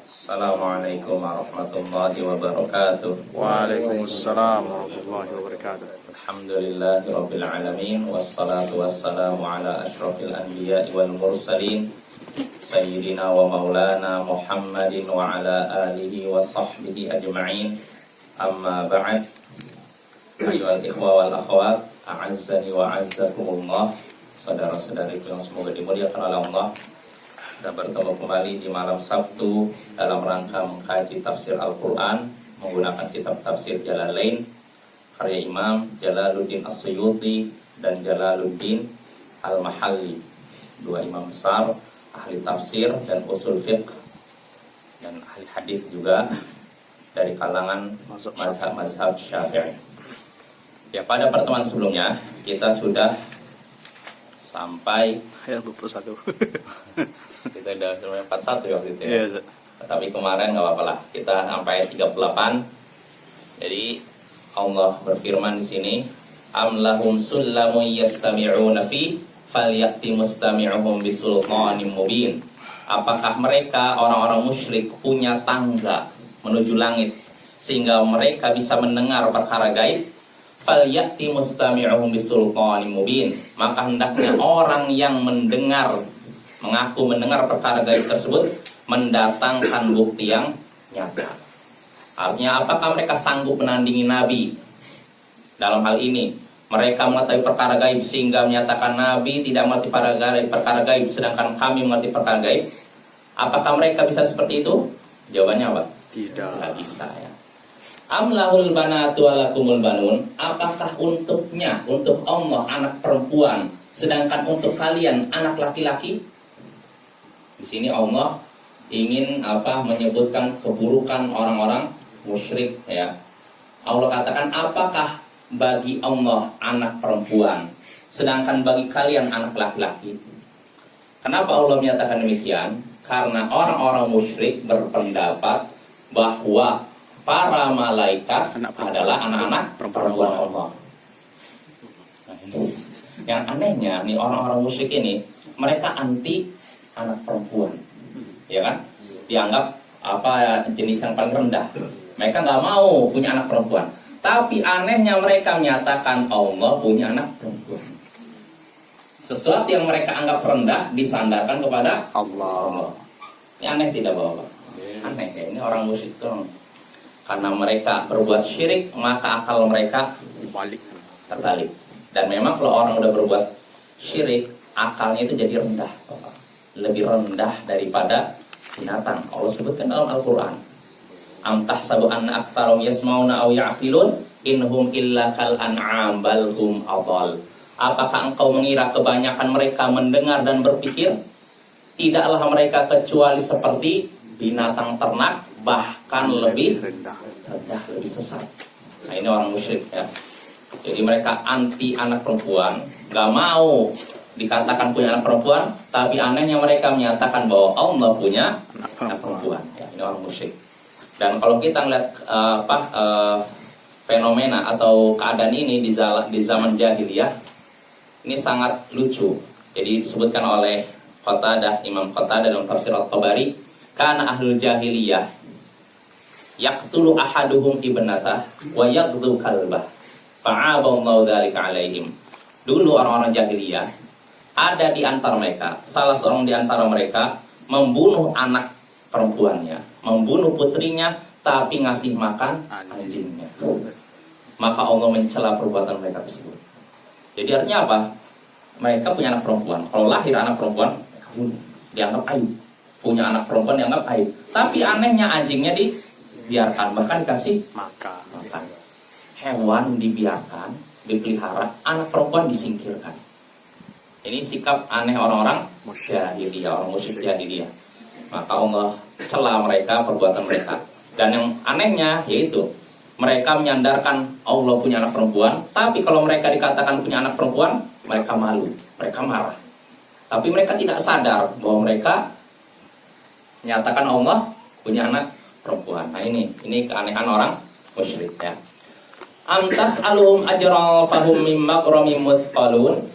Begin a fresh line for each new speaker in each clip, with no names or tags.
Assalamualaikum warahmatullahi wabarakatuh.
Waalaikumsalam warahmatullahi wabarakatuh.
Alhamdulillahi rabbil alamin. Wassalatu wassalamu ala ashrafil anbiya'i wal mursalin Sayyidina wa maulana Muhammadin wa ala alihi wa sahbihi ajma'in. Amma ba'd. Ayyuhal ikhwa wal akhwat, a'azzani wa a'azzakumullah. Saudara-saudariku yang semoga dimuliakan oleh Allah, kita bertemu kembali di malam Sabtu dalam rangka mengkaji tafsir Al-Quran menggunakan kitab tafsir Jalalain karya Imam Jalaluddin As-Suyuti dan Jalaluddin Al-Mahalli, dua imam besar ahli tafsir dan usul fiqh dan ahli hadis juga dari kalangan mazhab Syafi'i. Ya, pada pertemuan sebelumnya kita sudah sampai
Ayat 21.
kita udah 41 ya waktu itu ya.
Iya,
Tapi kemarin nggak apa-apa lah, kita sampai 38. Jadi Allah berfirman di sini, am lahum sullamun yastami'una fi falyati mustami'uhum bisultanin mubin. Apakah mereka orang-orang musyrik punya tangga menuju langit sehingga mereka bisa mendengar perkara gaib? Falyati mustami'uhum bisultanin mubin. Maka hendaknya orang yang mengaku mendengar perkara gaib tersebut mendatangkan bukti yang nyata. Artinya apakah mereka sanggup menandingi Nabi dalam hal ini? Mereka mengetahui perkara gaib sehingga menyatakan Nabi tidak mengerti perkara gaib sedangkan kami mengerti perkara gaib. Apakah mereka bisa seperti itu? Jawabannya apa? Tidak bisa ya. Am lahul banatu walakumul banun. Apakah untuk Allah anak perempuan sedangkan untuk kalian anak laki-laki? Di sini Allah ingin menyebutkan keburukan orang-orang musyrik ya. Allah katakan, apakah bagi Allah anak perempuan sedangkan bagi kalian anak laki-laki? Kenapa Allah menyatakan demikian? Karena orang-orang musyrik berpendapat bahwa para malaikat adalah anak-anak perempuan Allah. Nah, ini. Yang anehnya nih, orang-orang musyrik ini mereka anti anak perempuan, ya kan? Dianggap jenis yang paling rendah. Mereka nggak mau punya anak perempuan. Tapi anehnya mereka menyatakan Allah punya anak perempuan. Sesuatu yang mereka anggap rendah disandarkan kepada Allah. Ini aneh tidak Bapak? Aneh ya. Ini orang musyrik tuh. Karena mereka berbuat syirik, maka akal mereka terbalik. Dan memang kalau orang udah berbuat syirik, akalnya itu jadi rendah, Bapak. Lebih rendah daripada binatang. Allah sebutkan dalam Al-Quran, am tahsabu anna aktsarum yasmauna aw ya'qilun inhum illa kal an'am bal hum adall. Apakah engkau mengira kebanyakan mereka mendengar dan berpikir? Tidaklah mereka kecuali seperti binatang ternak, bahkan lebih rendah, lebih sesat. Nah, ini orang musyrik ya. Jadi mereka anti anak perempuan, gak mau dikatakan punya anak perempuan, tapi anehnya mereka menyatakan bahwa Allah punya anak perempuan. Ya, ini orang musyrik. Dan kalau kita melihat fenomena atau keadaan ini di zaman jahiliyah, ini sangat lucu. Jadi disebutkan oleh Imam Qatadah dalam tafsir At-Tabari, kana ahlul jahiliyah yaqtulu ahaduhum ibnatah wa yaqdu kalbah fa'aballahu dzalika alaihim. Dulu orang-orang jahiliyah ada di antara mereka, salah seorang di antara mereka membunuh anak perempuannya, membunuh putrinya, tapi ngasih makan anjingnya. Maka Allah mencela perbuatan mereka tersebut. Jadi artinya apa? Mereka punya anak perempuan. Kalau lahir anak perempuan, mereka bunuh. Dianggap aib. Punya anak perempuan dianggap aib. Tapi anehnya anjingnya dibiarkan, bahkan dikasih makan. Hewan dibiarkan, dipelihara, anak perempuan disingkirkan. Ini sikap aneh orang-orang jahiliyah, orang musyrik jahiliyah. Maka Allah cela mereka, perbuatan mereka. Dan yang anehnya yaitu mereka menyandarkan Allah punya anak perempuan, tapi kalau mereka dikatakan punya anak perempuan, mereka malu, mereka marah. Tapi mereka tidak sadar bahwa mereka menyatakan Allah punya anak perempuan. Nah ini keanehan orang musyrik ya. Amtas alum ajra fahum mim maghramin muthqalun.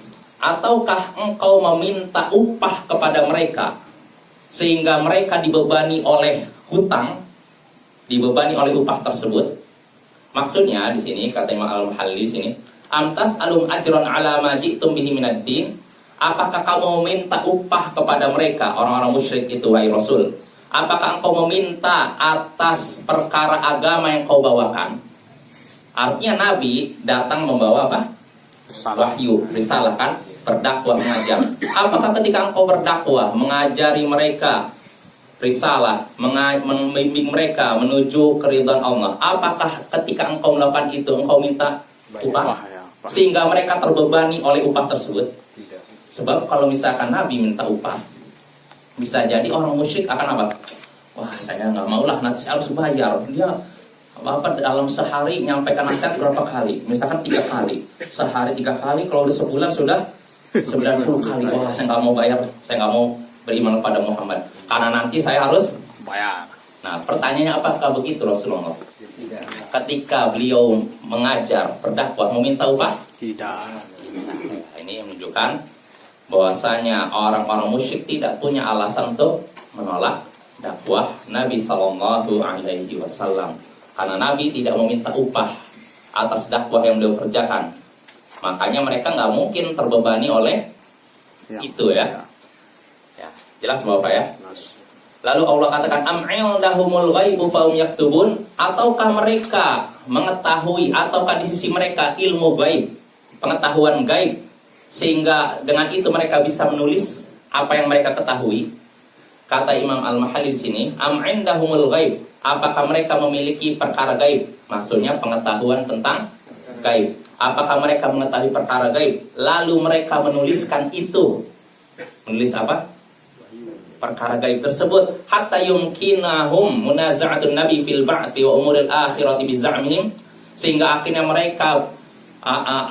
Ataukah engkau meminta upah kepada mereka sehingga mereka dibebani oleh hutang dibebani oleh upah tersebut. Maksudnya di sini kata Imam Al-Mahalli di sini, amtas alum ajron ala ma ji'tum bihi minad din. Apakah kamu meminta upah kepada mereka orang-orang musyrik itu wahai Rasul? Apakah engkau meminta atas perkara agama yang kau bawakan? Artinya Nabi datang membawa apa? Wahyu, risalah kan, berdakwah mengajar. Apakah ketika engkau berdakwah mengajari mereka risalah, membimbing mereka menuju keridhaan Allah, apakah ketika engkau melakukan itu engkau minta upah sehingga mereka terbebani oleh upah tersebut? Sebab kalau misalkan Nabi minta upah, bisa jadi orang musyrik akan apa? Wah, saya nggak maulah, nanti saya harus bayar. Dia apa dalam sehari nyampaikan nasihat berapa kali? Misalkan 3 kali, sehari 3 kali, kalau udah sebulan sudah 90 kali. Wah, saya nggak mau bayar, saya nggak mau beriman kepada Muhammad karena nanti saya harus
bayar.
Nah, pertanyaannya apakah begitu Rasulullah? Ketika beliau mengajar, berdakwah, meminta upah?
Tidak.
Nah, ini menunjukkan bahwasanya orang-orang musyrik tidak punya alasan untuk menolak dakwah Nabi Sallallahu Alaihi Wasallam. Karena Nabi tidak meminta upah atas dakwah yang beliau kerjakan. Makanya mereka nggak mungkin terbebani oleh itu ya. Ya, jelas Bapak ya. Lalu Allah katakan am'indahumul ghaibu fahum yaktubun, ataukah mereka mengetahui, ataukah di sisi mereka ilmu gaib, pengetahuan gaib, sehingga dengan itu mereka bisa menulis apa yang mereka ketahui. Kata Imam Al-Mahalli di sini, am'indahumul ghaib, apakah mereka memiliki perkara gaib? Maksudnya pengetahuan tentang gaib. Apakah mereka mengetahui perkara gaib lalu mereka menuliskan itu? Menulis apa? Perkara gaib tersebut, hatta yumkinahum munaza'atun nabi fil ba'thi wa umuril akhirati bizamihim, sehingga akhirnya mereka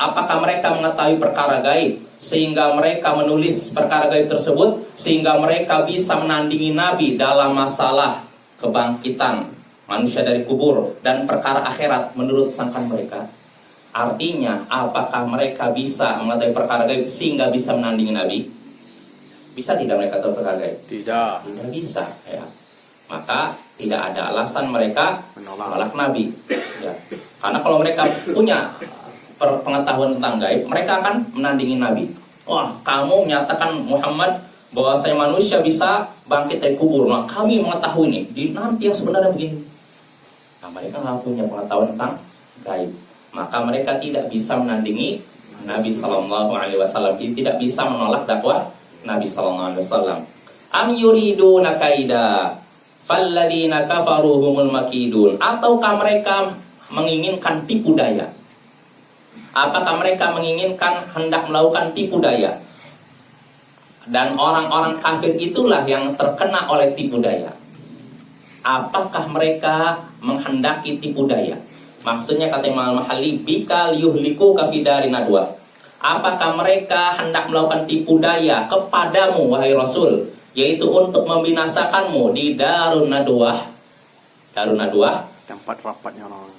apakah mereka mengetahui perkara gaib sehingga mereka menulis perkara gaib tersebut, sehingga mereka bisa menandingi Nabi dalam masalah kebangkitan manusia dari kubur dan perkara akhirat menurut sangkaan mereka. Artinya, apakah mereka bisa mengetahui perkara gaib sehingga bisa menandingi Nabi? Bisa tidak mereka tahu perkara gaib?
Tidak.
Tidak bisa, ya. Maka tidak ada alasan mereka menolak Nabi. Ya. Karena kalau mereka punya pengetahuan tentang gaib, mereka akan menandingi Nabi. Wah, kamu menyatakan Muhammad bahwa saya manusia bisa bangkit dari kubur. Nah, kami mengetahui ini, di nanti yang sebenarnya begini. Nah, mereka nggak punya pengetahuan tentang gaib. Maka mereka tidak bisa menandingi Nabi Sallallahu Alaihi Wasallam, tidak bisa menolak dakwah Nabi Sallallahu Alaihi Wasallam. Am yuriduna kaida falladina kafaru humul makidun, ataukah mereka menginginkan tipu daya? Apakah mereka menginginkan hendak melakukan tipu daya? Dan orang-orang kafir itulah yang terkena oleh tipu daya. Apakah mereka menghendaki tipu daya? Maksudnya kata Imam Al-Mahalli, bikal yuhliku kafidari nadwa. Apakah mereka hendak melakukan tipu daya kepadamu wahai Rasul, yaitu untuk membinasakanmu di Darun Nadwah. Darun Nadwah,
Tempat rapatnya orang.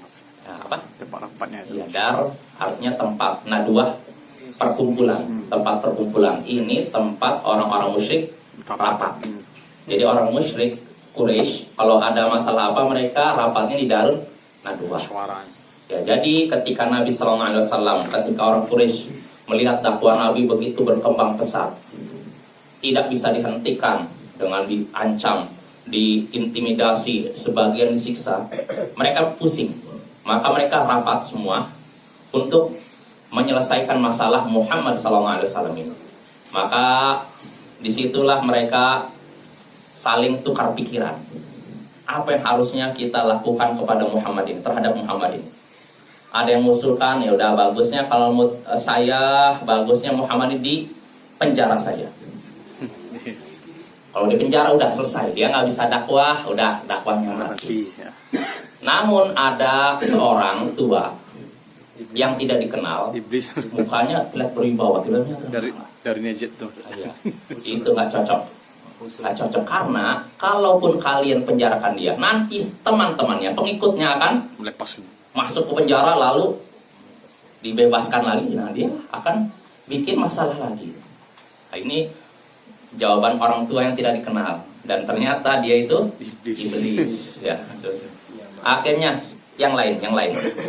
ya, apa?
Tempat rapatnya itu.
Ya, dar artinya tempat, Nadwah perkumpulan, tempat perkumpulan. Ini tempat orang-orang musyrik rapat. Jadi orang musyrik Quraisy kalau ada masalah apa mereka rapatnya di Darun Nadwah.
Suara.
Ya, jadi ketika Nabi Sallallahu Alaihi Wasallam, ketika orang Quraisy melihat dakwah Nabi begitu berkembang pesat, tidak bisa dihentikan dengan diancam, diintimidasi, sebagian disiksa, mereka pusing. Maka mereka rapat semua untuk menyelesaikan masalah Muhammad Sallallahu Alaihi Wasallam ini. Maka disitulah mereka saling tukar pikiran. Apa yang harusnya kita lakukan kepada Muhammad ini, terhadap Muhammad ini? Ada yang mengusulkan, ya udah bagusnya kalau bagusnya Muhammad ini di penjara saja. Kalau di penjara udah selesai, dia nggak bisa dakwah, udah dakwahnya mati.
Ya.
Namun ada seorang tua yang tidak dikenal,
Iblis
mukanya terlihat berwibawa,
dari Najd tuh.
iya, itu nggak cocok. Nggak cocok karena kalaupun kalian penjarakan dia, nanti teman-temannya, pengikutnya akan
Melepas.
masuk ke penjara lalu dibebaskan lagi. Nah, dia akan bikin masalah lagi. Nah, ini jawaban orang tua yang tidak dikenal. Dan ternyata dia itu
Iblis.
iblis. Ya. Akhirnya yang lain,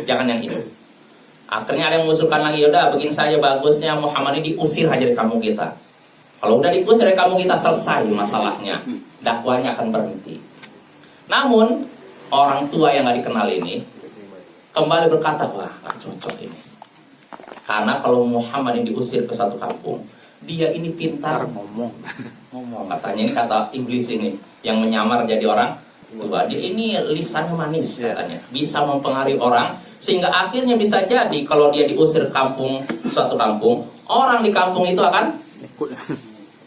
jangan yang ini. Akhirnya ada yang mengusulkan lagi, yaudah begini saja bagusnya Muhammad ini diusir aja dari kampung kita. Kalau udah diusir dari kampung kita selesai masalahnya, dakwanya akan berhenti. Namun orang tua yang nggak dikenal ini kembali berkata, wah nggak cocok ini. Karena kalau Muhammad ini diusir ke satu kampung, dia ini pintar
ngomong.
Katanya ini kata iblis ini yang menyamar jadi orang tua. Dia ini lisannya manis katanya, bisa mempengaruhi orang sehingga akhirnya bisa jadi kalau dia diusir suatu kampung, orang di kampung itu akan
Ikut.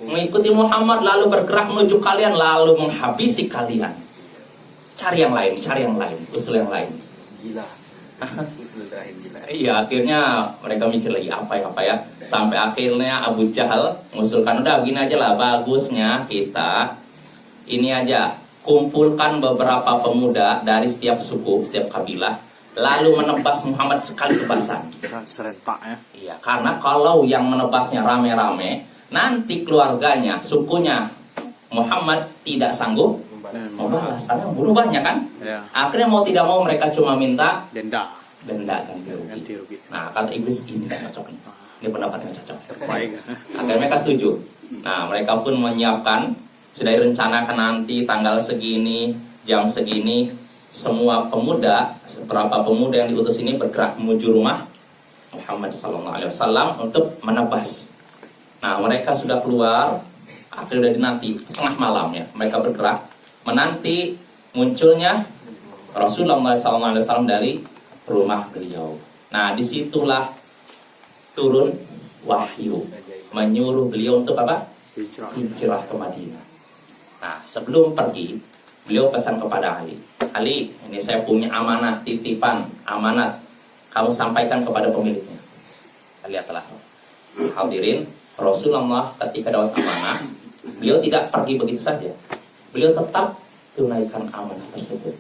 mengikuti Muhammad lalu bergerak menuju kalian lalu menghabisi kalian. Cari yang lain, usul yang lain.
Gila. Usul terakhir gila.
Iya, akhirnya mereka mikir lagi apa ya. Sampai akhirnya Abu Jahal mengusulkan, udah begini aja lah, bagusnya kita ini aja kumpulkan beberapa pemuda dari setiap suku, setiap kabilah, lalu menebas Muhammad sekali tebasan.
Serentak ya.
Iya, karena kalau yang menebasnya rame-rame, nanti keluarganya, sukunya Muhammad tidak sanggup membalas karena bunuh banyak kan.
Ya.
Akhirnya mau tidak mau mereka cuma minta
Denda.
denda ganti rugi.
Ganti rugi.
Nah, kata iblis ini nggak cocok nih. Ini pendapatnya cocok.
Baik.
Akhirnya mereka setuju. Nah, mereka pun menyiapkan, sudah direncanakan nanti tanggal segini, jam segini, semua pemuda, beberapa pemuda yang diutus ini bergerak menuju rumah Muhammad SAW untuk menebas. Nah, mereka sudah keluar, akhirnya sudah dinanti tengah malam ya. Mereka bergerak menanti munculnya Rasulullah SAW dari rumah beliau. Nah, disitulah turun wahyu menyuruh beliau untuk apa?
Hijrah.
Hijrah ke Madinah. Nah, sebelum pergi, beliau pesan kepada Ali, Ali, ini saya punya amanah, titipan, amanat. Kamu sampaikan kepada pemiliknya. Lihatlah, hadirin, Rasulullah ketika dapat amanah, beliau tidak pergi begitu saja. Beliau tetap tunaikan amanah tersebut.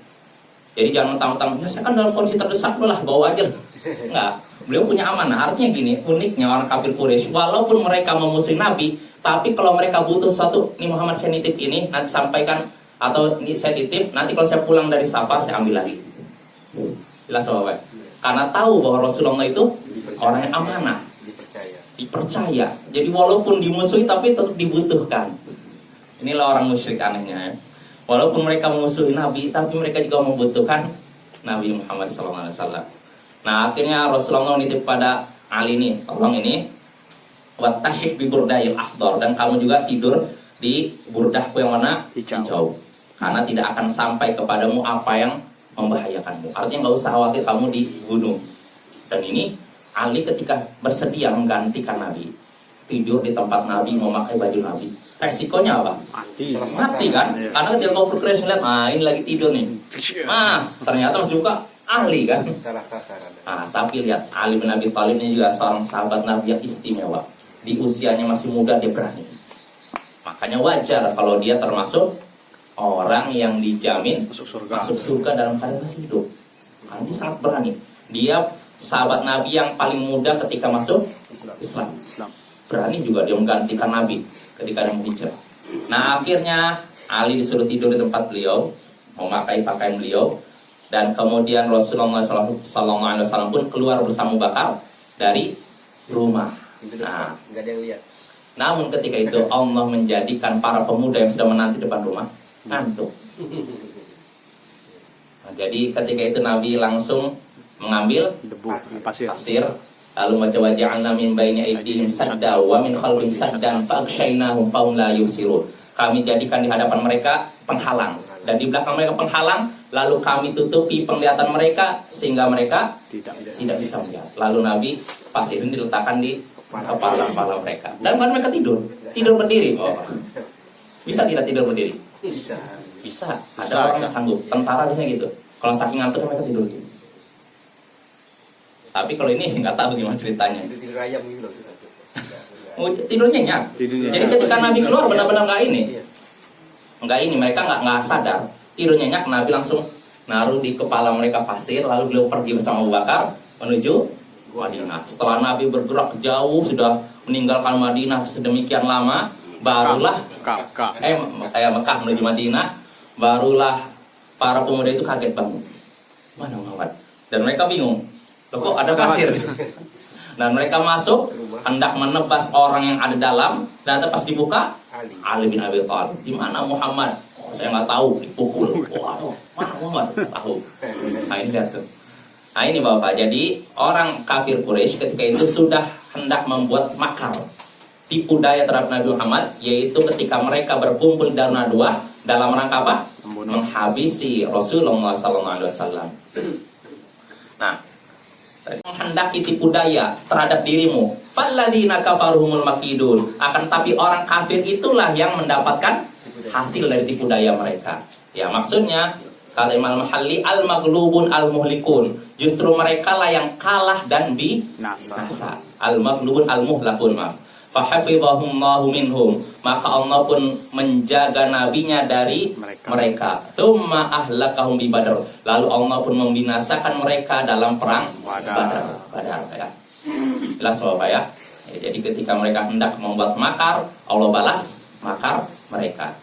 Jadi jangan mentang-mentang, ya saya kan dalam kondisi terdesak, lah bawa aja. Enggak, beliau punya amanah. Artinya gini, uniknya orang kafir Quraisy, walaupun mereka memusuhi Nabi, tapi kalau mereka butuh sesuatu, nih Muhammad saya nitip ini, nanti sampaikan, atau ini saya titip, nanti kalau saya pulang dari safar, saya ambil lagi. Jelas Bapak? Karena tahu bahwa Rasulullah itu orang yang amanah, dipercaya. Jadi walaupun dimusuhi, tapi tetap dibutuhkan. Inilah orang musyrik anehnya ya. Walaupun mereka memusuhi Nabi, tapi mereka juga membutuhkan Nabi Muhammad SAW. Nah, akhirnya Rasulullah nitip pada Ali ini, tolong ini, wattashik bi burdayil ahdor, dan kamu juga tidur di burdahku yang warna hijau. Karena tidak akan sampai kepadamu apa yang membahayakanmu. Artinya nggak usah khawatir kamu dibunuh. Dan ini Ali ketika bersedia menggantikan Nabi, tidur di tempat Nabi, memakai baju Nabi. Resikonya apa? Mati kan?
Iya.
Karena ketika kau Quraisy lihat, nah ini lagi tidur nih. Nah, ternyata masih buka Ali kan?
Salah sasaran.
Nah, tapi lihat Ali bin Abi Thalib ini juga seorang sahabat Nabi yang istimewa. Di usianya masih muda dia berani. Makanya wajar kalau dia termasuk orang yang dijamin
Masuk surga.
dalam keadaan masih hidup. Karena dia sangat berani. Dia sahabat Nabi yang paling muda ketika masuk Islam. Berani juga dia menggantikan Nabi ketika dia menghijrah. Nah, akhirnya Ali disuruh tidur di tempat beliau, memakai pakaian beliau, dan kemudian Rasulullah SAW pun keluar bersama Abu Bakar dari rumah. Nah,
Nggak ada yang lihat.
namun ketika itu Allah menjadikan para pemuda yang sudah menanti depan rumah ngantuk. Nah, jadi ketika itu Nabi langsung mengambil
Debu. Pasir.
pasir, lalu waja'alna min baini aydihim sadda wa min khalfihim saddan fa'aghshaynahum fahum la yubsirun. Kami jadikan di hadapan mereka penghalang dan di belakang mereka penghalang, lalu kami tutupi penglihatan mereka sehingga mereka tidak bisa melihat. Lalu Nabi pasir ini diletakkan di kepala mereka dan mereka tidur berdiri. Oh. Bisa tidak tidur berdiri? Bisa. Ada orang yang sanggup. Tentara biasanya gitu. Kalau saking ngantuk mereka tidur gitu. Tapi kalau ini nggak tahu gimana ceritanya.
Tidur ayam gitu loh.
Tidur nyenyak. Jadi ketika Nabi keluar benar-benar nggak ini. Mereka nggak sadar. Tidur nyenyak, Nabi langsung naruh di kepala mereka pasir, lalu beliau pergi bersama Abu Bakar menuju Madinah. Setelah Nabi bergerak jauh, sudah meninggalkan Madinah sedemikian lama, barulah
Kak.
kayak Mekah menuju Madinah, barulah para pemuda itu kaget bangun. Mana Muhammad? Dan mereka bingung. Loh kok ada pasir? Dan mereka masuk hendak menebas orang yang ada dalam. Dan pas dibuka, Ali bin Abi Thalib. Di mana Muhammad? Oh, saya nggak tahu, dipukul. Waduh, mana Muhammad? Tahu. Nah ini lihat tuh. Nah ini Bapak, jadi orang kafir Quraisy ketika itu sudah hendak membuat makar, tipu daya terhadap Nabi Muhammad, yaitu ketika mereka berkumpul di Darun Nadwah dalam rangka apa? Menghabisi Rasulullah SAW. Nah, menghendaki tipu daya terhadap dirimu. Falladzina kafaruhumul makidun. Akan tapi orang kafir itulah yang mendapatkan hasil dari tipu daya mereka. Ya maksudnya kata Imam Al-Mahalli al-maghlubun al-muhlikun. Justru mereka lah yang kalah dan binasa. Al-maghlubun al-muhlakun, maaf. Fahafidhahumullahu minhum. Maka Allah pun menjaga nabinya dari mereka. Tsumma ahlakahum bi Badr. Lalu Allah pun membinasakan mereka dalam perang Badar ya. Jelas Bapak ya. Jadi ketika mereka hendak membuat makar, Allah balas makar mereka.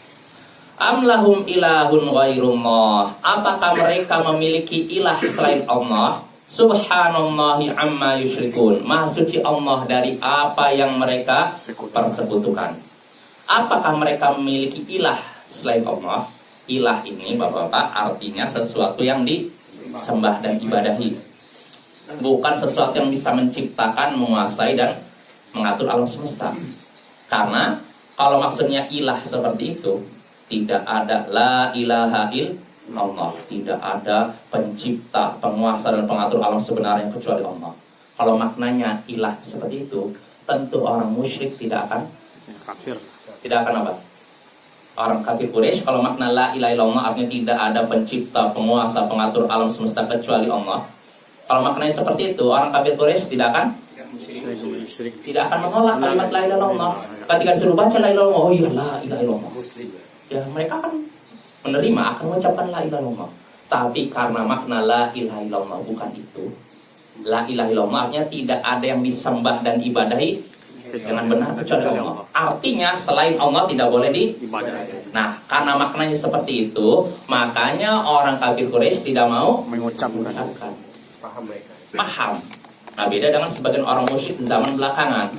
Am lahum ilahun ghairullah. Apakah mereka memiliki ilah selain Allah? Subhanallahi amma yusyrikun. Maha suci Allah dari apa yang mereka persekutukan. Apakah mereka memiliki ilah selain Allah? Ilah ini Bapak-bapak artinya sesuatu yang disembah dan ibadahi. Bukan sesuatu yang bisa menciptakan, menguasai dan mengatur alam semesta. Karena kalau maksudnya ilah seperti itu, tidak ada la ilaha illallah, tidak ada pencipta, penguasa dan pengatur alam sebenarnya kecuali Allah. Kalau maknanya ilah seperti itu, tentu orang musyrik tidak akan
Kafir.
Tidak akan apa? Orang kafir Quraisy kalau makna la ilaha illallah artinya tidak ada pencipta, penguasa, pengatur alam semesta kecuali Allah. Kalau maknanya seperti itu, orang kafir Quraisy tidak akan menolak kalimat la ilaha illallah. Ketika disuruh baca la ilaha illallah, oh iya la ilaha illallah. Ya mereka akan menerima, akan mengucapkan la ilaha illallah. Tapi karena makna la ilaha illallah bukan itu. La ilaha illallah artinya tidak ada yang disembah dan ibadahi dengan benar kecuali Allah. Artinya selain Allah tidak boleh diibadahi. Nah, karena maknanya seperti itu, makanya orang kafir Quraisy tidak mau mengucapkan. Paham. Nah, beda dengan sebagian orang musyrik zaman belakangan.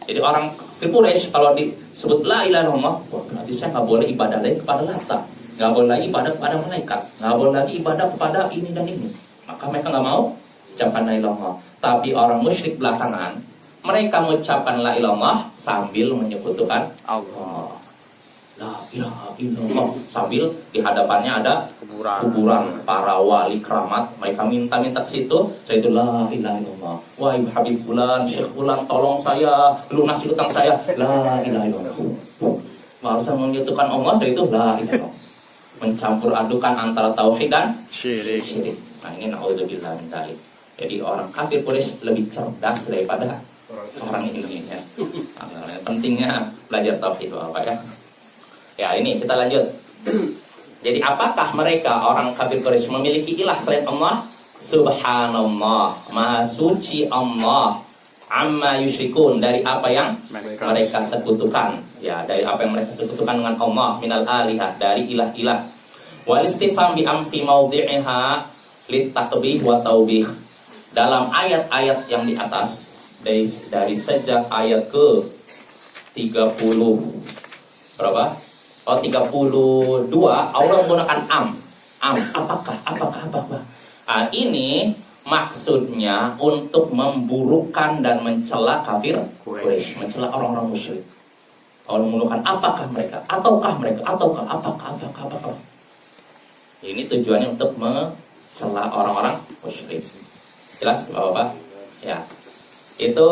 Jadi orang kafir Quraisy kalau disebut la ilaha illallah, berarti saya nggak boleh ibadah lagi kepada Lata, nggak boleh lagi ibadah kepada malaikat, nggak boleh lagi ibadah kepada ini dan ini. Maka mereka nggak mau ucapkan la ilaha illallah. Tapi orang musyrik belakangan, mereka mengucapkan la ilaha illallah sambil menyekutukan Allah. La ilaha illallah sambil di hadapannya ada kuburan para wali keramat. Mereka minta-minta ke situ. Saya itu la ilaha illallah. Wahai Habib Fulan, Syekh Fulan, tolong saya lunasi hutang saya. La ilaha illallah. Barusan menyekutukan Allah, saya itu la ilaha illallah. Mencampur adukan antara tauhid dan syirik. Nah ini naudzubillah min dzalik. Jadi orang kafir Quraisy lebih cerdas daripada orang ini ya. Nah, pentingnya belajar tauhid itu apa ya? Ya ini kita lanjut. Jadi apakah mereka orang kafir Quraisy memiliki ilah selain Allah? Subhanallah, maha suci Allah, amma yusyrikun, dari apa yang mereka sekutukan. Ya, dari apa yang mereka sekutukan dengan Allah, minal alihah, dari ilah-ilah. Wal istifham bi amfi maudhi'iha litakbih wa taubih. Dalam ayat-ayat yang di atas, dari sejak ayat ke 30 berapa? Oh 32 Allah menggunakan am. Apakah? Nah, ini maksudnya untuk memburukkan dan mencela kafir Quraisy, mencela orang-orang musyrik. Allah menggunakan apakah mereka, ataukah mereka, ataukah apakah. Ini tujuannya untuk mencela orang-orang musyrik. Jelas Bapak? Ya. Itu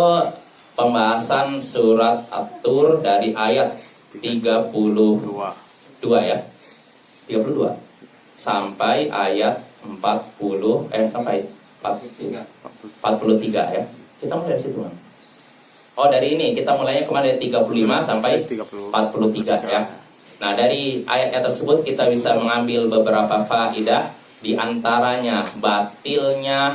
pembahasan surat At-Tur dari ayat 32 ya. 32 sampai ayat 43 ya. Kita mulai dari situ, Bang. Oh, dari ini kita mulainya kemarin dari 35 sampai 43 ya. Nah, dari ayat-ayat tersebut kita bisa mengambil beberapa faedah, di antaranya batilnya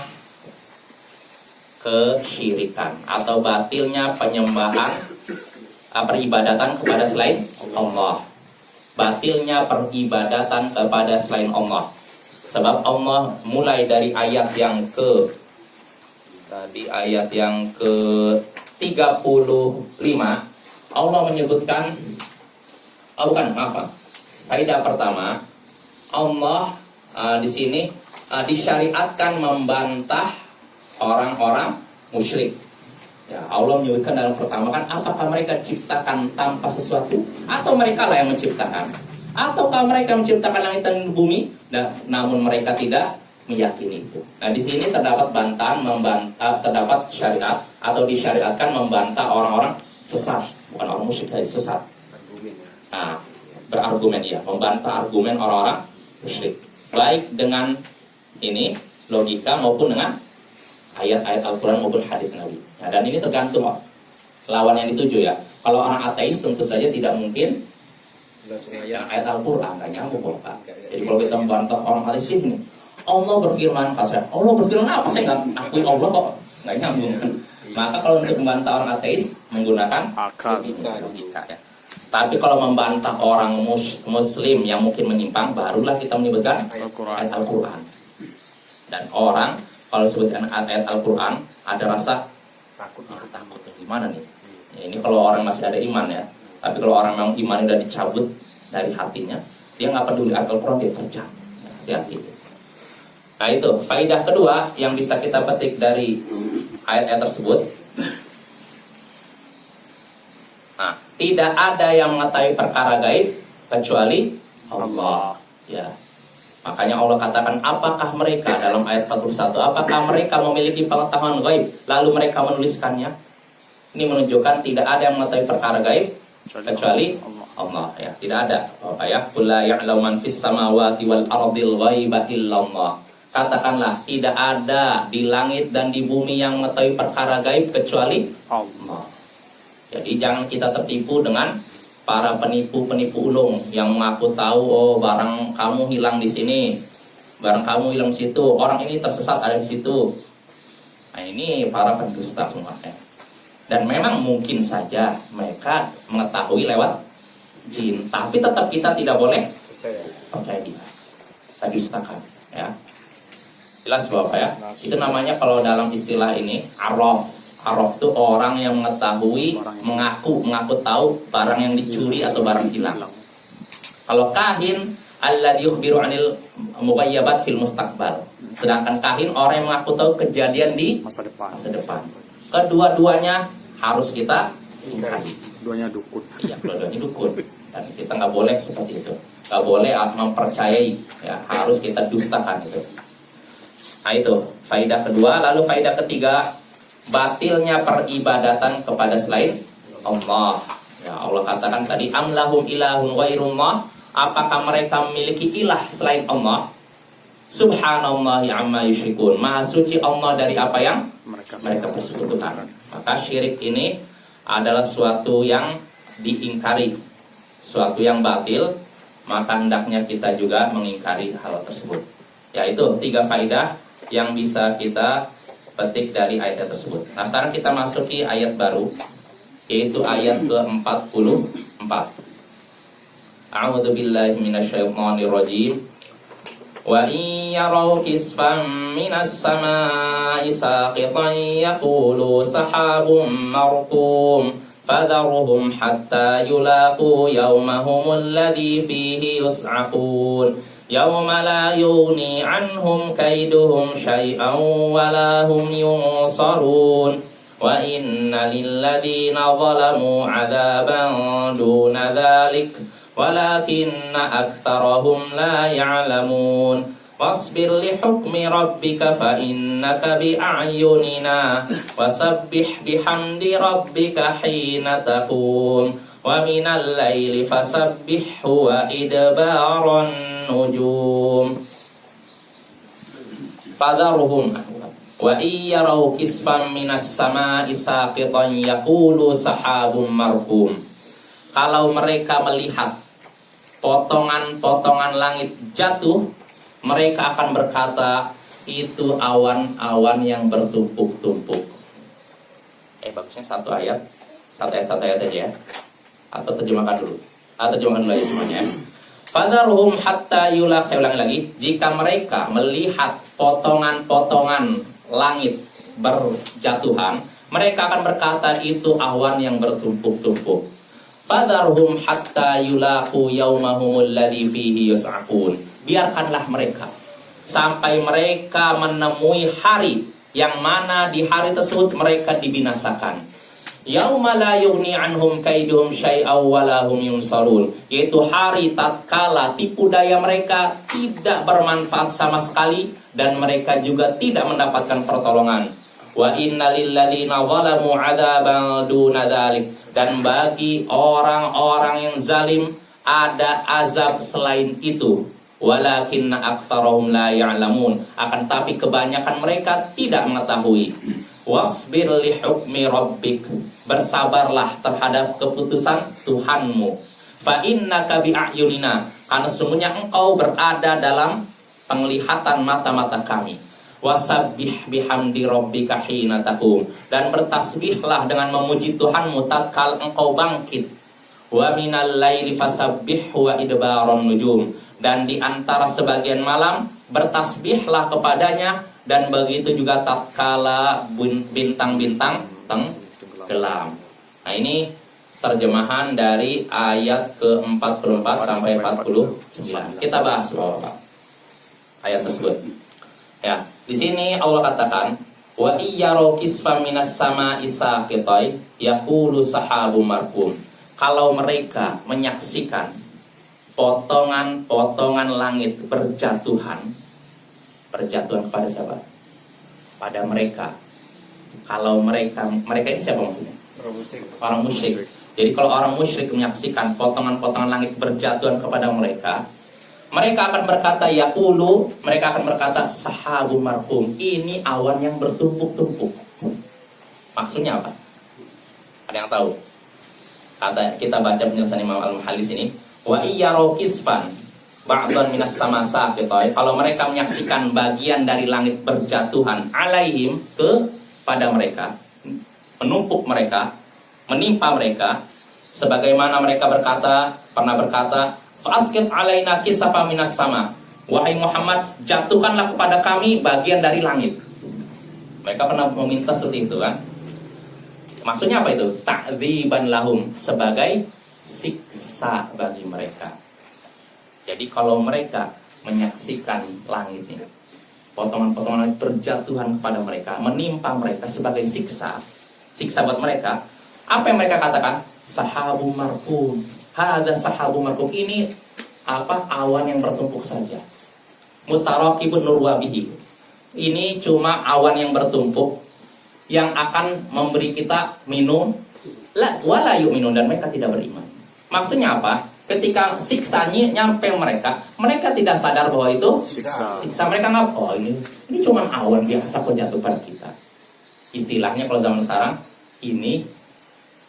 kesyirikan atau batilnya penyembahan peribadatan kepada selain Allah. Batilnya peribadatan kepada selain Allah. Sebab Allah mulai dari ayat yang ke-35 Allah menyebutkan kaidah pertama, Allah di sini disyariatkan membantah orang-orang musyrik. Ya, Allah menyebutkan dalam pertama kan, apakah mereka ciptakan tanpa sesuatu, atau mereka lah yang menciptakan, ataukah mereka menciptakan langit dan bumi, namun mereka tidak meyakini itu. Nah, di sini terdapat bantahan terdapat syariat atau disyariatkan membantah orang-orang sesat, bukan orang musyrik, sesat. Nah, berargumen membantah argumen orang-orang musyrik, baik dengan ini logika maupun dengan ayat-ayat Al-Quran maupun hadis Nabi. Nah, dan ini tergantung lawan yang dituju ya. Kalau orang ateis tentu saja tidak mungkin ayat Al-Quran, nggak nyambung Pak. Jadi kalau kita membantah orang ateis ini, Allah berfirman, Allah berfirman apa? Saya nggak akui Allah kok, nggak nyambung. Maka kalau untuk membantah orang ateis menggunakan logika ya. Tapi kalau membantah orang muslim yang mungkin menyimpang, barulah kita menyebutkan ayat Al-Quran. Dan orang kalau sebutkan ayat Al-Quran ada rasa takut gimana nih? Ya, ini kalau orang masih ada iman ya. Tapi kalau orang memang iman udah dicabut dari hatinya, dia nggak peduli Al-Quran, dia kerja. Hati-hati. Nah itu faidah kedua yang bisa kita petik dari ayat-ayat tersebut. Nah, tidak ada yang mengetahui perkara gaib kecuali Allah. Ya. Makanya Allah katakan, apakah mereka dalam ayat 41, apakah mereka memiliki pengetahuan gaib lalu mereka menuliskannya? Ini menunjukkan tidak ada yang mengetahui perkara gaib kecuali Allah ya. Tidak ada. Qul la ya'lamu man fis samawati wal ardil ghaiba illallah. Katakanlah, tidak ada di langit dan di bumi yang mengetahui perkara gaib kecuali Allah. Jadi jangan kita tertipu dengan para penipu-penipu ulung yang mengaku tahu, barang kamu hilang di sini, barang kamu hilang di situ, orang ini tersesat ada di situ. Nah, ini para pendusta semuanya. Dan memang mungkin saja mereka mengetahui lewat jin, tapi tetap kita tidak boleh percaya dia. Kita dustakan, ya. Jelas Bapak ya? Itu namanya kalau dalam istilah ini araf. Araf itu orang yang mengetahui, mengaku tahu barang yang dicuri atau barang hilang. Kalau kahin, alladzi yukhbiru 'anil mughayyabat fil mustaqbal. Sedangkan kahin orang yang mengaku tahu kejadian di masa depan. Kedua-duanya harus kita ingkari.
Duanya dukun.
Iya, dua-duanya dukun. Dan kita nggak boleh seperti itu. Nggak boleh mempercayai, ya, harus kita dustakan itu. Nah itu faidah kedua. Lalu faidah ketiga, batilnya peribadatan kepada selain Allah. Ya, Allah katakan tadi, amlahum ilahun ghairullah, apakah mereka memiliki ilah selain Allah? Subhanallah amma yusyrikun. Maha suci Allah dari apa yang mereka persekutukan. Maka syirik ini adalah suatu yang diingkari, suatu yang batil, maka hendaknya kita juga mengingkari hal tersebut. Yaitu 3 faidah yang bisa kita petik dari ayat tersebut. Nah, sekarang kita masuki ayat baru, yaitu ayat ke-44. A'udzu billahi minasyaitonir rajim. Wa in yaraw kisfan minas samaa'i saqitan yaqulu sahabun marqum fadharhum hatta yulaqu yawmahum alladhi fihi yus'aqun. Yawma la yughni anhum kaiduhum syai'an wa la hum yunsarun. Wa inna lilladhina zalamu 'adaban duna dhalik walakinna aktsarahum la ya'lamun. Wasbir li hukmi rabbika fa innaka bi a'yunina wasabbih bihamdi rabbika hina taqum wa minal laili fasabbihhu wa idbaran nujum. Fadharuhum wa iyaraw kisfan minas samaa'i saqitan yaqulu sahabun marhum. Kalau mereka melihat potongan-potongan langit jatuh, mereka akan berkata, itu awan-awan yang bertumpuk-tumpuk. Bagusnya satu ayat aja ya. Atau terjemahkan dulu. Terjemahkan dulu aja semuanya. Fadharhum hatta yulaq. Saya ulangi lagi. Jika mereka melihat potongan-potongan langit berjatuhan, mereka akan berkata itu awan yang bertumpuk-tumpuk. Fadharhum hatta yulaqu yaumahumul ladzi fihi yus'aqun. Biarkanlah mereka sampai mereka menemui hari yang mana di hari tersebut mereka dibinasakan. Yauma la yughni anhum kaiduhum syai'aw wa la hum yunsarun. Yaitu hari tatkala tipu daya mereka tidak bermanfaat sama sekali dan mereka juga tidak mendapatkan pertolongan. Wa inna lilladzina zalamu 'adzaban duna dzalik. Dan bagi orang-orang yang zalim ada azab selain itu. Walakinna aktsarahum la ya'lamun. Akan tapi kebanyakan mereka tidak mengetahui. Wasbir li hukmi rabbik. Bersabarlah terhadap keputusan Tuhanmu. Fa innaka bi a'yunina. Karena semuanya engkau berada dalam penglihatan mata-mata kami. Wasabbih bihamdi rabbika hina taqum. Dan bertasbihlah dengan memuji Tuhanmu tatkala engkau bangkit. Wa minal laili fasabbihhu wa idbaron nujum. Dan di antara sebagian malam bertasbihlah kepadanya, dan begitu juga tatkala bintang-bintang tenggelam. Nah, ini terjemahan dari ayat ke-44 sampai 49. Kita bahas Bapak ayat tersebut. Ya, di sini Allah katakan wa iyyaro kisfa minas sama'i saqitai yaqulu sahabu markum. Kalau mereka menyaksikan potongan-potongan langit berjatuhan kepada siapa? Pada mereka. Kalau mereka ini siapa maksudnya? Orang musyrik. Jadi kalau orang musyrik menyaksikan potongan-potongan langit berjatuhan kepada mereka, mereka akan berkata yaqulu, mereka akan berkata sahabu markum, ini awan yang bertumpuk-tumpuk. Maksudnya apa? Ada yang tahu? Kita baca penjelasan Imam Al-Muhallis ini. Wa iyyaro kisfan ba'dan minas sama saqitai. Kalau mereka menyaksikan bagian dari langit berjatuhan alaihim kepada mereka, menumpuk mereka, menimpa mereka, sebagaimana mereka pernah berkata, fa'asqit alaina kisfa minas sama. Wahai Muhammad, jatuhkanlah kepada kami bagian dari langit. Mereka pernah meminta seperti itu kan? Maksudnya apa itu? Ta'dziban lahum, sebagai siksa bagi mereka. Jadi kalau mereka menyaksikan langit ini, potongan-potongan langit berjatuhan kepada mereka, menimpa mereka sebagai siksa buat mereka, apa yang mereka katakan? Sahabu markum. Hadza sahabu markum. Ini awan yang bertumpuk saja. Mutarakibun nurwabihi. Ini cuma awan yang bertumpuk yang akan memberi kita minum. Wala yu'minun, dan mereka tidak beriman. Maksudnya apa? Ketika siksanya nyampe mereka tidak sadar bahwa itu siksa. Mereka nggak, oh ini cuma awan biasa kok jatuh pada kita. Istilahnya kalau zaman sekarang ini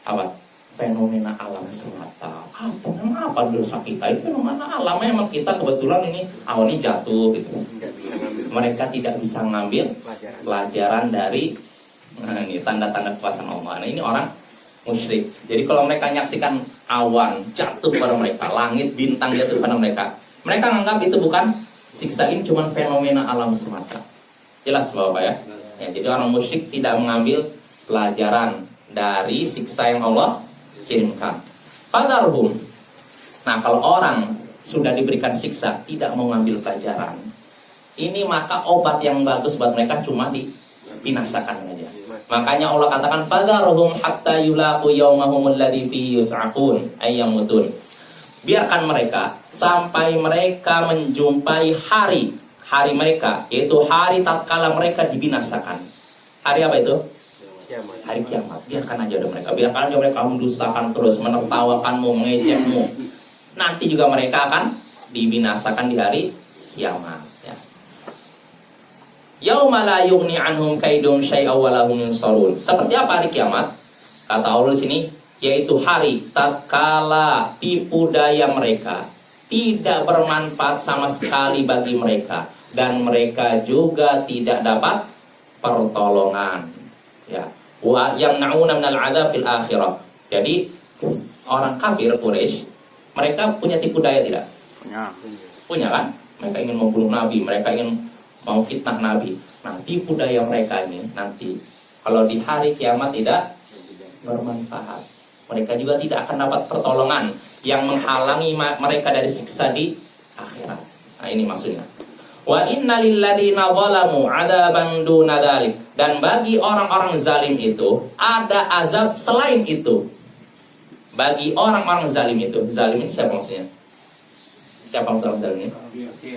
apa? Fenomena alam semata. Apa dosa kita? Itu fenomena alam, memang kita kebetulan ini awan ini jatuh gitu. Mereka tidak bisa ngambil pelajaran dari ini tanda-tanda kekuasaan Allah. Nah, ini orang musyrik. Jadi kalau mereka menyaksikan awan jatuh pada mereka, langit, bintang jatuh pada mereka, mereka menganggap itu bukan siksa, ini cuma fenomena alam semata. Jelas Bapak ya? Jadi orang musyrik tidak mengambil pelajaran dari siksa yang Allah kirimkan. Fadharhum. Nah, kalau orang sudah diberikan siksa tidak mau mengambil pelajaran, ini maka obat yang bagus buat mereka cuma dibinasakan saja. Makanya Allah katakan fadharhum hatta yulaqu yaumahumul ladzi fihi yus'aqun ayyamutun. Biarkan mereka sampai mereka menjumpai hari mereka, yaitu hari tatkala mereka dibinasakan. Hari apa itu?
Kiamat.
Hari kiamat. Biarkan aja mereka. Biarkan aja mereka mendustakan terus, menertawakanmu, mengejekmu. Nanti juga mereka akan dibinasakan di hari kiamat. Yauma la yughni anhum kaidum syai'aw wa lahum yunsarun. Seperti apa hari kiamat? Kata Allah di sini, yaitu hari tatkala tipu daya mereka tidak bermanfaat sama sekali bagi mereka, dan mereka juga tidak dapat pertolongan. Ya. Wa yamna'una minal 'adzab fil akhirah. Jadi orang kafir Quraisy, mereka punya tipu daya tidak?
Punya.
Punya kan? Mereka ingin membunuh Nabi, mereka ingin mau fitnah Nabi. Nah, tipu daya mereka ini nanti kalau di hari kiamat tidak bermanfaat. Mereka juga tidak akan dapat pertolongan yang menghalangi mereka dari siksa di akhirat. Nah, ini maksudnya. Wa inna lilladzina zalamu 'adzaban duna dzalik. Dan bagi orang-orang zalim itu ada azab selain itu. Bagi orang-orang zalim itu, zalim ini siapa maksudnya? Siapa orang zalim ini?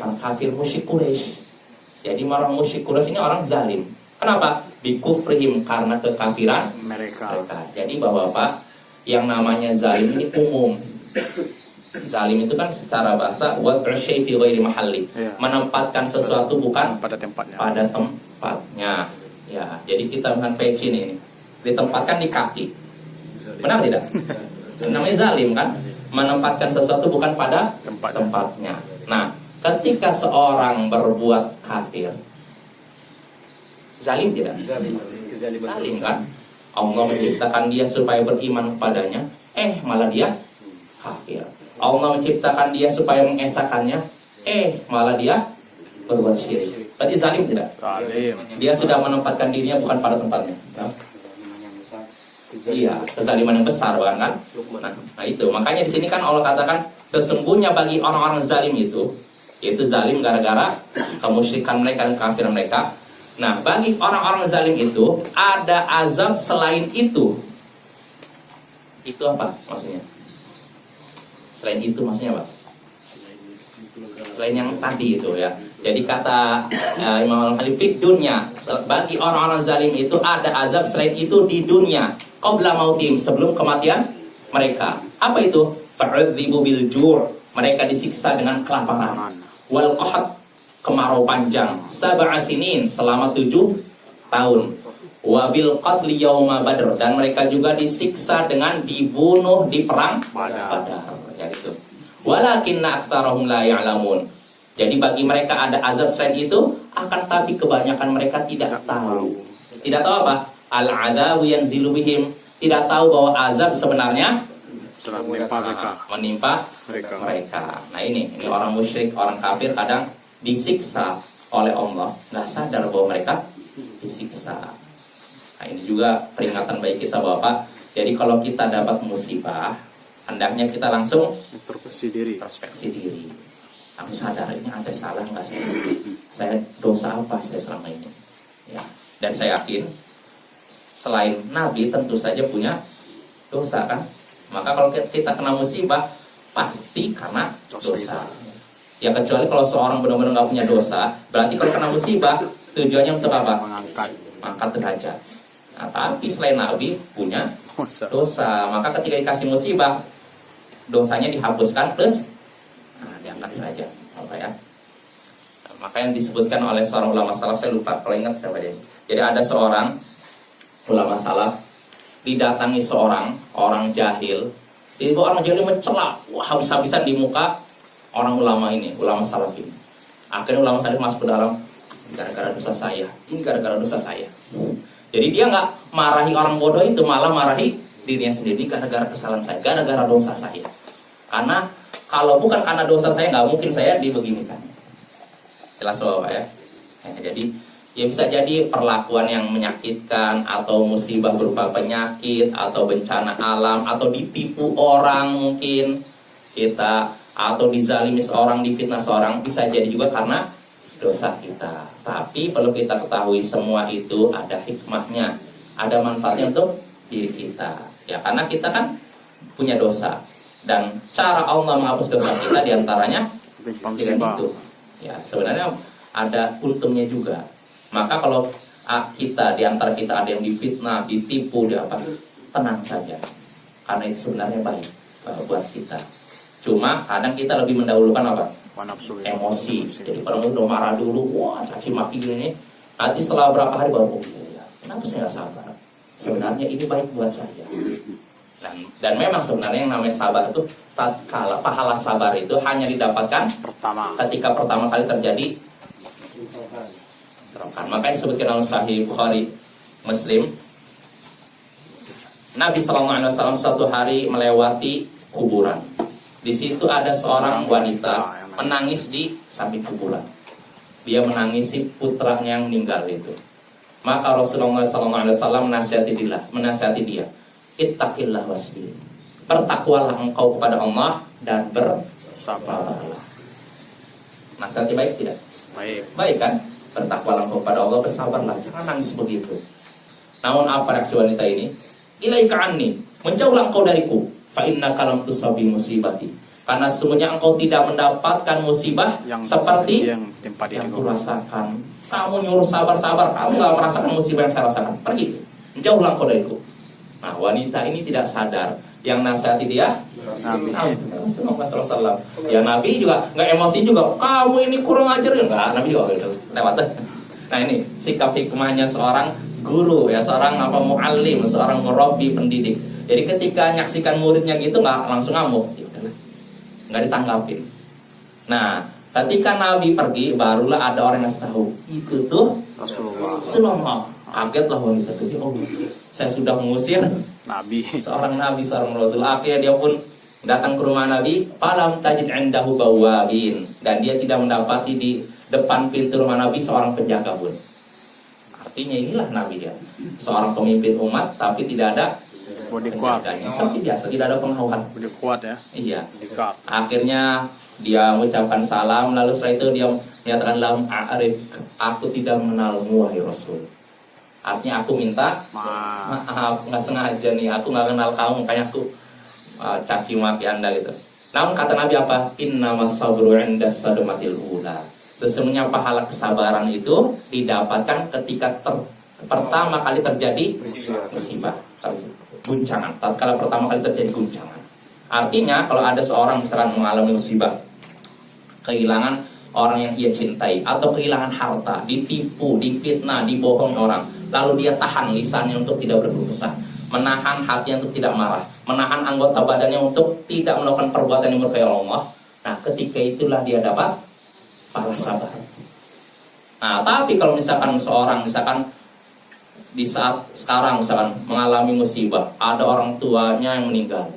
Orang kafir musyrik Quraisy. Jadi orang musyrik Quraisy ini orang zalim. Kenapa? Bikufrihim, karena kekafiran
Mereka.
Jadi Bapak-bapak, yang namanya zalim ini umum. Zalim itu kan secara bahasa wad'u syai' fi ghairi mahalli.
Iya.
Menempatkan sesuatu bukan
Pada tempatnya.
pada tempatnya. Ya, jadi kita dengan peci ini ditempatkan di kaki. Benar tidak? Namanya zalim kan? Menempatkan sesuatu bukan pada tempatnya. Nah, ketika seorang berbuat kafir, zalim tidak?
Kezaliman.
Zalim kan? Allah menciptakan dia supaya beriman kepadanya, malah dia kafir. Allah menciptakan dia supaya mengesahkannya, malah dia berbuat syirik. Berarti zalim tidak?
Zalim.
Dia sudah menempatkan dirinya bukan pada tempatnya. Ya? Iya, kezaliman yang besar bahkan kan? Nah itu, makanya di sini kan Allah katakan sesungguhnya bagi orang-orang zalim itu, yaitu zalim gara-gara kemusyrikan mereka dan kafiran mereka. Nah, bagi orang-orang zalim itu ada azab selain itu. Itu apa maksudnya? Selain itu maksudnya apa? Selain yang tadi itu ya. Jadi kata Imam Al-Khalifid dunia, bagi orang-orang zalim itu ada azab selain itu di dunia. Qabla mautim, sebelum kematian mereka. Apa itu? Fa'udzibu bil ju', mereka disiksa dengan kelaparan. Wal qahat, kemarau panjang. Sab'a sinin, selama 7 tahun. Wabil qatli yauma badr, dan mereka juga disiksa dengan dibunuh di perang Badar. Ya itu. Walakinna aktsarahum la ya'lamun. Jadi bagi mereka ada azab selain itu, akan tapi kebanyakan mereka tidak tahu. Tidak tahu apa? Al-'adzabu yanzilu bihim, tidak tahu bahwa azab sebenarnya
Setelah menimpa mereka.
menimpa mereka. Nah ini orang musyrik, orang kafir kadang disiksa oleh Allah, nggak sadar bahwa mereka disiksa. Nah ini juga peringatan bagi kita Bapak. Jadi kalau kita dapat musibah, hendaknya kita langsung
Introspeksi diri.
introspeksi diri. Aku sadar ini ada salah nggak saya dosa apa saya selama ini. Ya. Dan saya yakin selain Nabi tentu saja punya dosa kan. Maka kalau kita kena musibah pasti karena dosa. Ya kecuali kalau seorang benar-benar nggak punya dosa, berarti kalau kena musibah tujuannya untuk apa? Mengangkat derajat. Nah, tapi selain Nabi punya dosa, maka ketika dikasih musibah dosanya dihapuskan plus diangkat derajat. Apa ya? Nah, maka yang disebutkan oleh seorang ulama salaf, saya lupa kalau ingat siapa dia. Jadi ada seorang ulama salaf didatangi seorang orang jahil. Jadi orang jahil mencela, habis-habisan di muka orang ulama ini, ulama salaf ini. Akhirnya ulama salaf masuk ke dalam, gara-gara dosa saya. Ini gara-gara dosa saya. Jadi dia nggak marahi orang bodoh itu, malah marahi dirinya sendiri gara-gara kesalahan saya, gara-gara dosa saya. Karena kalau bukan karena dosa saya, nggak mungkin saya dibeginikan. Jelas Bapak ya. Jadi ya bisa jadi perlakuan yang menyakitkan, atau musibah berupa penyakit, atau bencana alam, atau ditipu orang mungkin kita, atau dizalimi seorang, difitnah seorang, bisa jadi juga karena dosa kita. Tapi perlu kita ketahui semua itu ada hikmahnya, ada manfaatnya untuk diri kita. Ya karena kita kan punya dosa, dan cara Allah menghapus dosa kita diantaranya dengan itu. Ya sebenarnya ada untungnya juga. Maka kalau kita diantara kita ada yang difitnah, ditipu, tenang saja, karena itu sebenarnya baik buat kita. Cuma kadang kita lebih mendahulukan apa? Emosi. Jadi kalau udah marah dulu, wah caci maki gini, nanti setelah berapa hari baru, kenapa saya nggak sabar? Sebenarnya ini baik buat saya. Dan memang sebenarnya yang namanya sabar itu, tatkala pahala sabar itu hanya didapatkan ketika pertama kali terjadi. Makanya disebutkan dalam Sahih Bukhari, Muslim, Nabi SAW suatu hari melewati kuburan. Di situ ada seorang wanita menangis di samping kuburan. Dia menangisi putranya yang meninggal itu. Maka Rasulullah SAW menasihati dia, ittaqillah wasbir. Bertakwalah engkau kepada Allah dan bersabarlah. Nasihatnya baik tidak?
Baik.
Baik kan? Bertakwalah engkau kepada Allah, bersabarlah. Jangan nangis begitu. Namun apa reaksi wanita ini? Ilaika anni, menjauhlah engkau dariku. Fa innaka lam tusabi musibati. Karena sesungguhnya engkau tidak mendapatkan musibah
Yang
seperti
yang tempat
yang
itu.
kurasakan. Kamu nyuruh sabar-sabar, kamu gak merasakan musibah yang saya rasakan. Pergi, menjauhlah engkau dariku. Nah, wanita ini tidak sadar. Yang nasihati dia
Nabi.
Rasulullah SAW. Ya Nabi juga nggak emosi juga. Kamu ini kurang ajar ya nggak? Nabi juga gitu. Lewat. Nah ini sikap hikmahnya seorang guru ya, seorang muallim, seorang murabbi pendidik. Jadi ketika nyaksikan muridnya gitu nggak langsung ngamuk, ya udahlah, nggak ditanggapin. Nah ketika Nabi pergi, barulah ada orang yang tahu itu tuh Rasulullah. Kagetlah wanita itu. Oh, saya sudah mengusir
Nabi.
seorang nabi, seorang rasul. Akhirnya dia pun datang ke rumah Nabi. Falam tajid indahu bawabin, dan dia tidak mendapati di depan pintu rumah Nabi seorang penjaga pun. Artinya inilah Nabi dia, seorang pemimpin umat tapi tidak ada
Bodi kuat.
penjaganya. Seperti biasa, tidak ada pengawal.
Bodi kuat ya.
Iya.
Dekat.
Akhirnya dia mengucapkan salam, lalu setelah itu dia menyatakan lam a'rif, aku tidak mengenalmu wahai Rasul. Artinya aku minta maaf, nggak sengaja nih, aku nggak kenal kamu, makanya aku caci maki anda gitu. Namun kata Nabi apa? Innamas sabru 'inda sadmatil ula. Sesungguhnya pahala kesabaran itu didapatkan ketika pertama kali terjadi musibah, guncangan. Tatkala pertama kali terjadi guncangan. Artinya kalau ada seorang misalkan mengalami musibah, kehilangan orang yang ia cintai, atau kehilangan harta, ditipu, difitnah, dibohongi orang, lalu dia tahan lisannya untuk tidak berkeluh kesah, menahan hatinya untuk tidak marah, menahan anggota badannya untuk tidak melakukan perbuatan yang murka Allah. Nah, ketika itulah dia dapat pahala sabar. Nah, tapi kalau misalkan seorang di saat sekarang misalkan mengalami musibah, ada orang tuanya yang meninggal,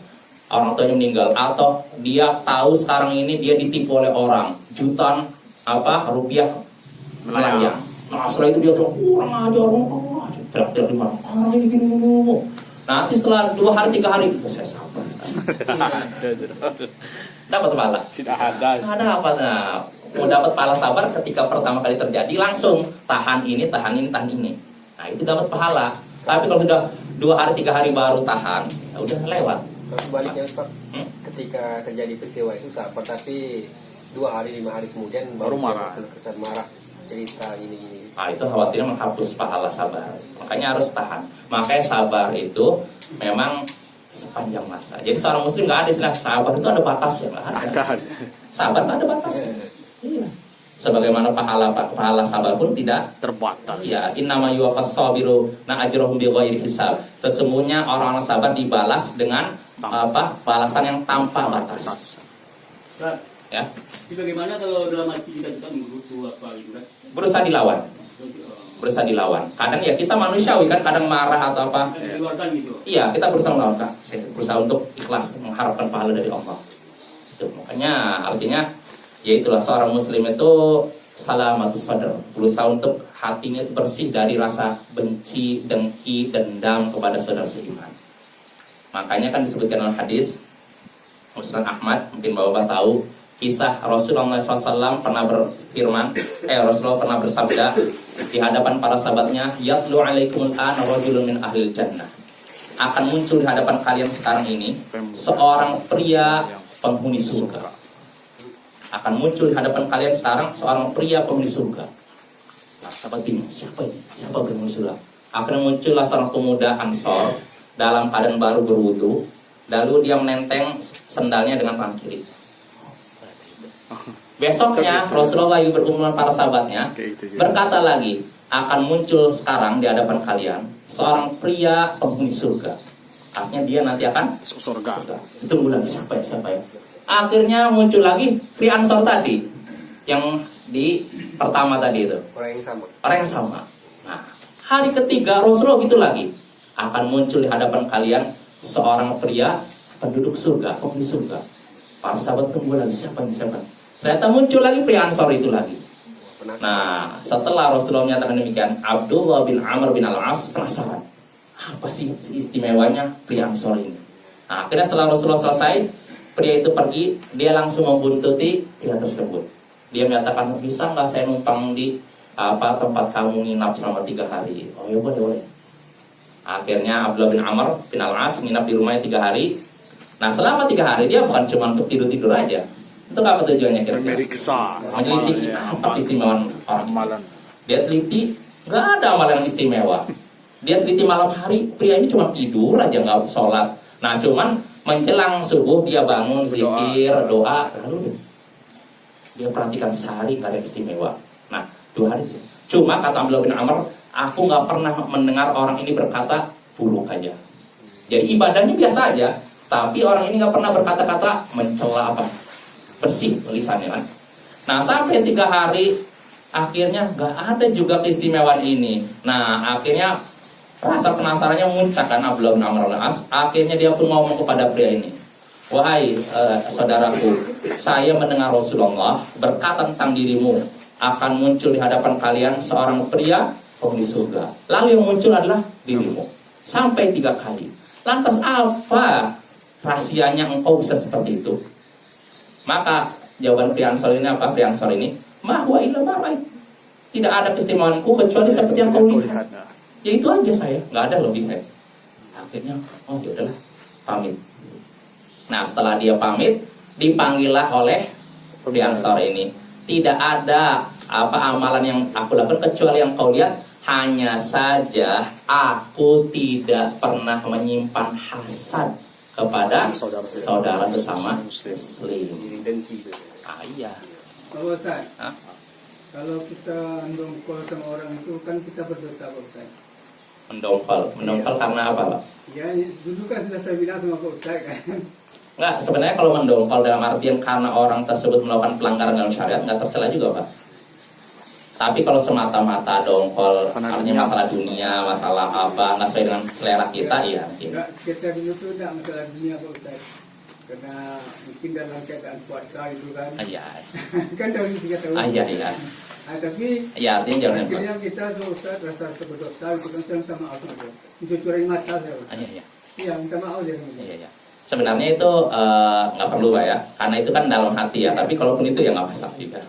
atau dia tahu sekarang ini dia ditipu oleh orang, jutaan rupiah melayang. Nah, setelah itu dia bilang kurang ajar, teriak-teriak di mana? Ini gini. Nanti setelah 2 hari 3 hari, saya sabar. Dapat pahala.
Tidak ada.
Ada apa? Nah, mau dapat pahala sabar ketika pertama kali terjadi langsung tahan ini. Nah, itu dapat pahala. Tapi kalau sudah 2 hari 3 hari baru tahan, ya udah lewat.
Kalau sebaliknya Ustaz, ketika terjadi peristiwa itu sabar, tapi 2 hari 5 hari kemudian
Baru marah.
Kesan marah, cerita ini.
Nah, itu khawatirnya menghapus pahala sabar. Makanya harus tahan. Makanya sabar itu memang sepanjang masa. Jadi seorang muslim nggak ada istilah sabar itu ada batasnya, nggak ada. Sabar nggak ada batasnya. Iya. Sebagaimana pahala sabar pun tidak
Terbatas.
ya, innama yuwaffas sabiru na ajrahum bighairi hisab. Sesungguhnya orang-orang sabar dibalas dengan balasan yang tanpa batas. Ya.
Tapi bagaimana kalau dalam hati kita menggerutu apa gitu kan?
Berusaha dilawan. Kadang ya kita manusiawi kan, kadang marah atau apa.
Keluarkan gitu.
Iya, kita berusaha melawan, Kak. Saya berusaha untuk ikhlas, mengharapkan pahala dari Allah. Itu makanya artinya ya itulah seorang muslim itu salamatus sadr, berusaha untuk hatinya itu bersih dari rasa benci, dengki, dendam kepada saudara seiman. Makanya kan disebutkan dalam hadis Musnad Ahmad, mungkin Bapak tahu kisah Rasulullah SAW pernah berfirman, Rasulullah pernah bersabda di hadapan para sahabatnya, yatlu alaikumul an rajulun min ahlil jannah. Akan muncul di hadapan kalian sekarang ini seorang pria penghuni surga. Akan muncul di hadapan kalian sekarang seorang pria penghuni surga. Nah, sahabat bingung, siapa ini? Siapa penghuni surga? Akhirnya muncullah seorang pemuda Ansor dalam keadaan baru berwudu, lalu dia menenteng sendalnya dengan tangan kiri. Besoknya Rasulullah berumur para sahabatnya berkata lagi, akan muncul sekarang di hadapan kalian seorang pria penghuni surga. Artinya dia nanti akan
surga.
Tunggu lagi siapa ya? Akhirnya muncul lagi pria Ansor tadi, yang di pertama tadi itu.
Orang yang sama.
Nah, hari ketiga Rasulullah gitu lagi. akan muncul di hadapan kalian seorang pria penduduk surga, penghuni surga. Para sahabat tunggu lagi, siapa ini, siapa? Ternyata muncul lagi pria Ansor itu lagi. Nah, setelah Rasulullah menyatakan demikian, Abdullah bin Amr bin Al-As penasaran, apa sih istimewanya pria Ansor ini? Nah, akhirnya setelah Rasulullah selesai, pria itu pergi, dia langsung membuntuti pria tersebut. Dia menyatakan, bisa nggak saya numpang di tempat kamu nginap selama 3 hari? Oh ya boleh, boleh. Akhirnya Abdullah bin Amr bin Al-As nginap di rumahnya 3 hari. Nah, selama 3 hari dia bukan cuma untuk tidur-tidur aja. Itu apa tujuannya kira-kira?
Memeriksa
Menyelidiki apa istimewaan orang.
amalan.
Dia teliti, nggak ada amalan yang istimewa. Dia teliti malam hari, pria ini cuma tidur aja, nggak sholat. Nah, cuman menjelang subuh dia bangun, zikir, doa, lalu dia perhatikan sehari nggak ada yang istimewa. Nah, 2 hari itu. Cuma kata Abdullah bin Amr, aku nggak pernah mendengar orang ini berkata buruk aja. Jadi ibadahnya biasa aja, tapi orang ini nggak pernah berkata-kata mencela apa, bersih lisannya kan. Nah, sampai 3 hari akhirnya nggak ada juga keistimewaan ini. Nah, akhirnya rasa penasarannya muncak kan Abdullah bin Amr al-As. Akhirnya dia pun ngomong kepada pria ini, wahai saudaraku, saya mendengar Rasulullah berkata tentang dirimu, akan muncul di hadapan kalian seorang pria penghuni surga. Lalu yang muncul adalah dirimu. Sampai 3 kali. Lantas apa rahasianya engkau bisa seperti itu? Maka jawaban pria Ansor ini apa? Pria Ansor ini, mahwa illa marai. Tidak ada keistimewaanku kecuali seperti yang kau lihat. Ya itu aja saya, nggak ada lebih saya. Akhirnya, oh yaudahlah, pamit. Nah, setelah dia pamit, dipanggillah oleh pria Ansor ini. Tidak ada apa amalan yang aku lakukan kecuali yang kau lihat. Hanya saja aku tidak pernah menyimpan hasad kepada saudara sesama muslim. Ah, iya.
Pak Ustaz,
Hah?
kalau kita mendongkol sama orang itu kan kita berdosa Pak Ustaz.
Mendongkol karena apa, Pak?
Ya, dulu kan sudah saya bilang sama Pak Ustaz kan.
Enggak, sebenarnya kalau mendongkol dalam artian karena orang tersebut melakukan pelanggaran dalam syariat nggak tercela juga, Pak. Tapi kalau semata-mata dongkol, artinya masalah dunia, masalah apa, nggak sesuai dengan selera kita, ya mungkin.
Enggak, kita dulu tuh enggak masalah dunia Pak Ustaz. Karena mungkin dalam keadaan puasa itu kan.
Iya.
Kan dari 3 tahun.
Iya, iya.
Tapi
Ya, artinya jangan
akhirnya kita sama Ustaz rasa berdosa itu kan saya minta maaf saja. Itu curi mata saya.
Iya, iya.
Iya, minta maaf aja sama dia.
Iya, iya. Sebenarnya itu nggak perlu, Pak ya, karena itu kan dalam hati ya. Tapi kalaupun itu ya nggak masalah juga.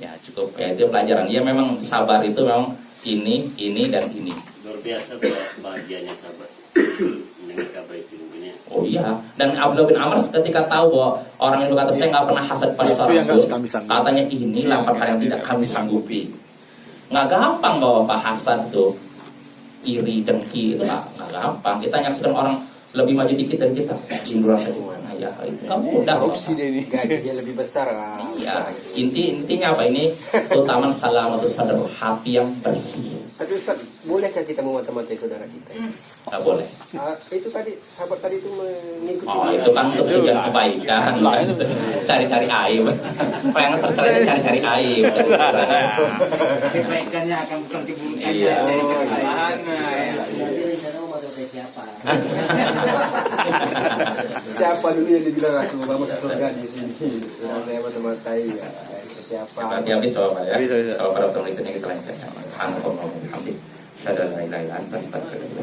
Ya cukup, ya itu pelajaran. Ya memang sabar itu memang ini dan ini.
Luar biasa bahagianya sahabat mendengar kabar itu mungkin ya.
Oh iya, dan Abdullah bin Amr ketika tahu bahwa orang yang berkata saya nggak pernah hasad pada
Itu
seorang
yang nggak
itu,
kami sanggupi.
katanya inilah perkara yang tidak kami sanggupi. Nggak gampang bahwa Pak hasad tuh, iri, dengki itu nggak gampang. Kita nyaksikan orang lebih maju dikit dari kita, Indra saya gimana ya, itu nggak mudah.
Korupsi dia ini.
Gajinya lebih besar kan.
Iya, intinya apa ini? Utama salamatus sadar, hati yang bersih.
Tapi Ustaz, bolehkah kita memata-matai saudara kita?
Nggak boleh.
Itu tadi, sahabat tadi itu mengikuti.
Oh, itu kan untuk tujuan kebaikan, bukan cari-cari aib. Yang tercela itu cari-cari aib.
Kebaikannya akan bukan keburukannya.
Iya.
Dari kesalahan.
Jadi di sana mau mati siapa?
Siapa dulu yang dibilang Rasulullah masuk surga di sini? Sedang saya mata-matai ya. Seperti apa?
Berarti habis soal Pak ya.
Bisa.
Soal pada berikutnya kita lanjutkan. Subhanallah wa bihamdihi. Asyhadu an la ilaha illa anta astaghfiruka